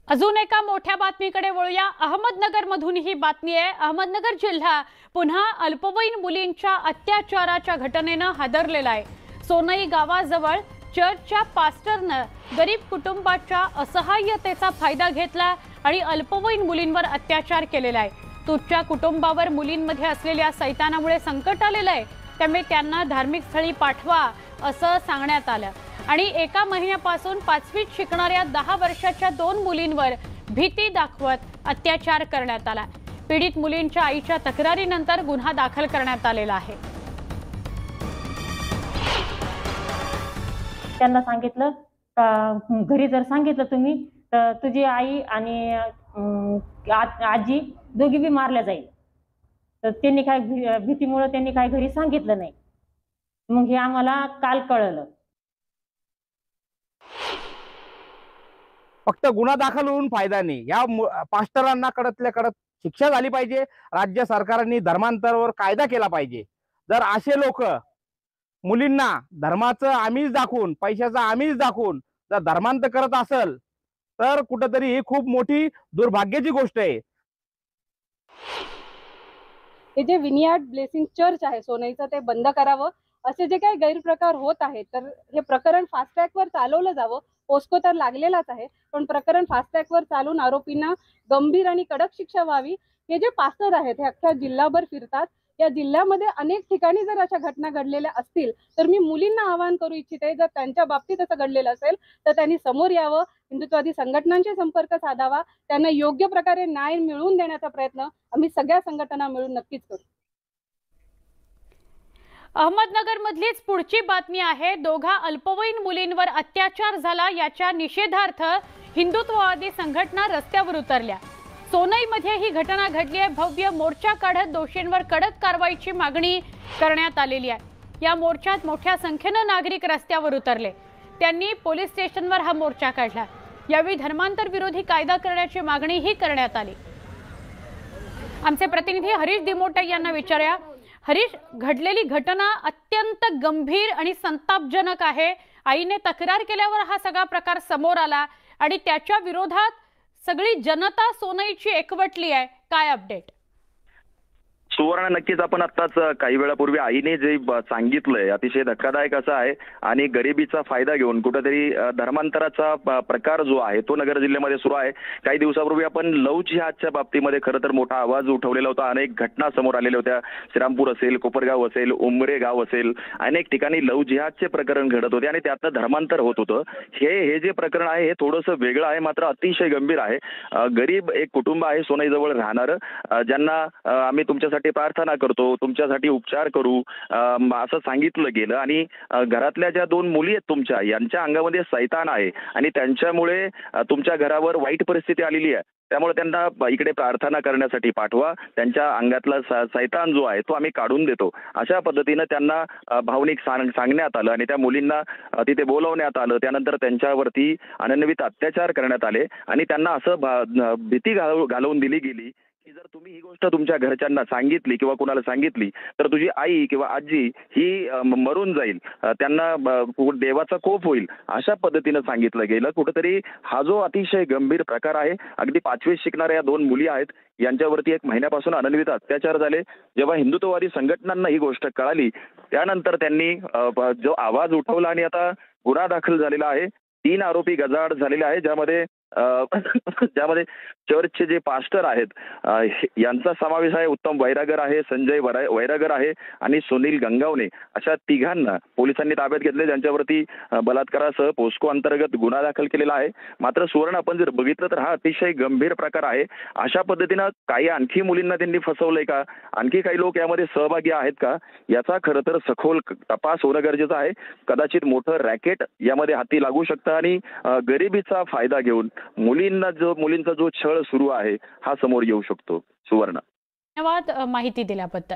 अजून एका मोठ्या बातमीकडे वळूया। अहमदनगरमधून ही बातमी आहे। अहमदनगर जिल्हा पुन्हा अल्पवयीन मुलींच्या अत्याचाराच्या घटनेनं हादरलेला आहे। सोनई गावाजवळ चर्चच्या पास्टरनं गरीब कुटुंबाच्या असहाय्यतेचा फायदा घेतला आणि अल्पवयीन मुलींवर अत्याचार केलेला आहे। तुझ्या कुटुंबावर मुलींमध्ये असलेल्या सैतानामुळे संकट आलेलं आहे, त्यामुळे त्यांना धार्मिक स्थळी पाठवा असं सांगण्यात आलं आणि एका महिन्यापासून 5वीत शिकणाऱ्या 10 वर्षाच्या 2 मुलींवर भीती दाखवत अत्याचार करण्यात आला। पीडित मुलींच्या आईच्या तक्रारीनंतर गुन्हा दाखल करण्यात आलेला आहे। त्यांना सांगितलं घरी जर सांगितलं तुम्ही तर तुझी आई आणि आजी दोघी बी मारल्या जाईल। तर त्यांनी काय भीतीमुळे त्यांनी काय घरी सांगितलं नाही। मग हे आम्हाला काल कळलं। फक्त गुन्हा दाखल होऊन फायदा नाही, या पास्टरांना कडतल्या कडक शिक्षा झाली पाहिजे। राज्य सरकारने धर्मांतरावर कायदा केला पाहिजे। जर असे लोक मुलींना धर्माचं आमिष दाखवून, पैशाचं आमिष दाखवून जर धर्मांतर करत असेल तर कुठेतरी ही खूप मोठी दुर्भाग्याची गोष्ट आहे। हे जे विनियार्ड ब्लेसिंग चर्च आहे सोनईचं ते बंद करावं, असे जे काही गैरप्रकार होत आहेत तर हे प्रकरण फास्ट ट्रॅकवर चालवलं जावं। पोस्को तर लागलेलाच आहे, पण प्रकरण फास्ट ट्रॅकवर चालून आरोपींना गंभीर आणि कडक शिक्षा व्हावी। हे जे पास्टर आहेत हे अख्ख्या जिल्हाभर फिरतात। या जिल्ह्यामध्ये अनेक ठिकाणी जर अशा घटना घडलेल्या असतील तर मी मुलींना आवाहन करू इच्छिते, जर त्यांच्या बाबतीत असं घडलेलं असेल तर त्यांनी समोर यावं, हिंदुत्ववादी संघटनांशी संपर्क साधावा, त्यांना योग्य प्रकारे न्याय मिळवून देण्याचा प्रयत्न आम्ही सगळ्या संघटना मिळून नक्कीच करू। अहमदनगर मधलीच पुढची बातमी आहे। दोघा अल्पवयीन मुलींवर अत्याचार झाला याच्या निषेधार्थ हिंदुत्ववादी संघटना रस्त्यावर उतरल्या। सोनईमध्ये ही घटना घडली आहे। भव्य मोर्चा काढत दोषींवर कडक कारवाईची मागणी करण्यात आलेली आहे। या मोर्चात मोठ्या संख्येने नागरिक रस्त्यावर उतरले। त्यांनी पोलीस स्टेशनवर हा मोर्चा काढला। यावेळी धर्मांतर विरोधी कायदा करण्याची मागणीही करण्यात आली। आमचे प्रतिनिधी हरीश दिमोटे यांना विचारूया। हरीश, घडलेली घटना अत्यंत गंभीर आणि संतापजनक आहे। आईने तक्रार केल्यावर हा सगळा प्रकार समोर आला आणि त्याच्या विरोधात सगळी जनता सोनईची एकवटली आहे। काय अपडेट? सुवर्ण, नक्कीच आपण आत्ताच काही वेळापूर्वी आईने जे सांगितलंय अतिशय धक्कादायक असं आहे आणि गरिबीचा फायदा घेऊन कुठेतरी धर्मांतराचा प्रकार जो आहे तो नगर जिल्ह्यामध्ये सुरू आहे। काही दिवसापूर्वी आपण लव्ह जिहादच्या बाबतीमध्ये खरं तर मोठा आवाज उठवलेला होता। अनेक घटना समोर आलेल्या होत्या। श्रीरामपूर असेल, कोपरगाव असेल, उमरे गाव असेल, अनेक ठिकाणी लव्ह जिहादचे प्रकरण घडत होते आणि त्यातनं धर्मांतर होत होतं। हे जे प्रकरण आहे हे थोडंसं वेगळं आहे, मात्र अतिशय गंभीर आहे। गरीब एक कुटुंब आहे सोनईजवळ राहणारं, ज्यांना आम्ही तुमच्यासाठी प्रार्थना करतो, तुमच्यासाठी उपचार करू असं सांगितलं गेलं आणि घरातल्या ज्या 2 मुली आहेत तुमच्या, यांच्या अंगामध्ये सैतान आहे आणि त्यांच्यामुळे तुमच्या घरावर वाईट परिस्थिती आलेली आहे। त्यामुळे त्यांना इकडे प्रार्थना करण्यासाठी पाठवा, त्यांच्या अंगातला सैतान जो आहे तो आम्ही काढून देतो, अशा पद्धतीनं त्यांना भावनिक सांगण्यात आलं आणि त्या मुलींना तिथे बोलवण्यात आलं। त्यानंतर त्यांच्यावरती अनन्वित अत्याचार करण्यात आले आणि त्यांना असं भीती घालवून दिली गेली की जर तुम्ही ही गोष्ट तुमच्या घरच्यांना सांगितली किंवा कुणाला सांगितली तर तुझी आई किंवा आजी ही मरून जाईल, त्यांना देवाचा कोप होईल, अशा पद्धतीनं सांगितलं गेलं। कुठेतरी हा जो अतिशय गंभीर प्रकार आहे, अगदी 5वीत शिकणाऱ्या 2 मुली आहेत, यांच्यावरती 1 महिन्यापासून अनन्वित अत्याचार झाले। जेव्हा हिंदुत्ववादी संघटनांना ही गोष्ट कळाली त्यानंतर त्यांनी जो आवाज उठवला आणि आता गुन्हा दाखल झालेला आहे। 3 आरोपी गजाआड झालेले आहे, ज्यामध्ये चर्चचे जे पास्टर आहेत यांचा समावेश आहे। उत्तम वैरागर आहे, संजय वैरागर आहे आणि सुनील गंगावणे, अशा 3घांना पोलिसांनी ताब्यात घेतले, ज्यांच्यावरती बलात्कारासह पोस्को अंतर्गत गुन्हा दाखल केलेला आहे। मात्र सुवर्ण, आपण जर बघितलं तर हा अतिशय गंभीर प्रकार आहे। अशा पद्धतीनं काही आणखी मुलींना त्यांनी फसवलंय का, आणखी काही लोक यामध्ये सहभागी आहेत का, याचा खरं तर सखोल तपास होणं गरजेचं आहे। कदाचित मोठं रॅकेट यामध्ये हाती लागू शकतं आणि गरिबीचा फायदा घेऊन मुलींचा जो छळ सुरू आहे हा समोर येऊ शकतो। सुवर्ण, धन्यवाद माहिती दिल्याबद्दल।